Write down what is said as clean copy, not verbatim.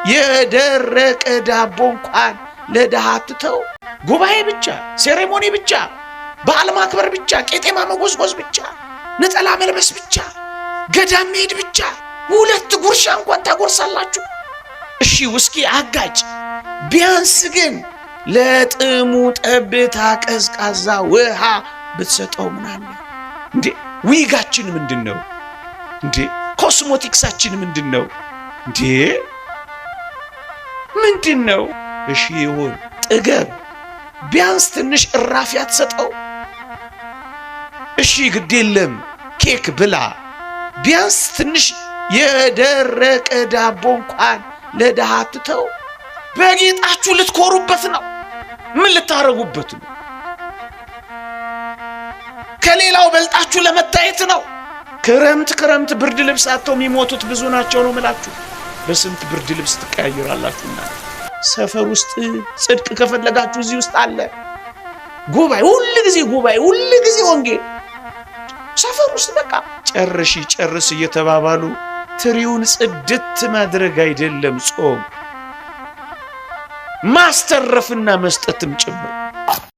የደረቀ ዳቦ እንኳን ለድሃ ትተው ጉባኤ ብቻ፣ ሴሬሞኒ ብቻ፣ በዓል ማክበር ብቻ፣ ቄጤማ መጎዝጎዝ ብቻ፣ ነጠላ መልበስ ብቻ፣ ገዳም መሄድ ብቻ። 2 ጉርሻ እንኳን ታጎርሳላችሁ። እሺ ውስኪ አጋጭ፣ ቢያንስ ግን ለጥሙ ጠብታ ቀዝቃዛ ውሃ ብትሰጠው ምን አለ እንዴ? ዊጋችን ምንድነው እንዴ? ኮስሞቲክሳችን ምንድነው እንዴ? ምንድነው? እሺ ይሁን ጥገብ፣ ቢያንስ ትንሽ እራፊያ ትሰጠው። እሺ ግድ የለም ኬክ ብላ፣ ቢያንስ ትንሽ የደረቀ ዳቦ እንኳን ለድሃ ትተው። በጌጣችሁ ልትኮሩበት ነው? ምን ልታረጉበት ነው? ከሌላው በልጣችሁ ለመታየት ነው? ክረምት ብርድ ልብስ አጥተው የሚሞቱት ብዙ ናቸው ነው ምላችሁ። በስንት ብርድ ልብስ ትቀያየራላችሁና። ሰፈር ውስጥ ጽድቅ ከፈለጋችሁ እዚህ ውስጥ አለ። ጉባኤ ሁሉ ጊዜ ጉባኤ፣ ሁሉ ጊዜ ወንጌል። ሰፈር ውስጥ በቃ ጨርስ እየተባባሉ ትሪውን ጽድት ማድረግ አይደለም ጾም፣ ማስተረፍና መስጠትም ጭምር።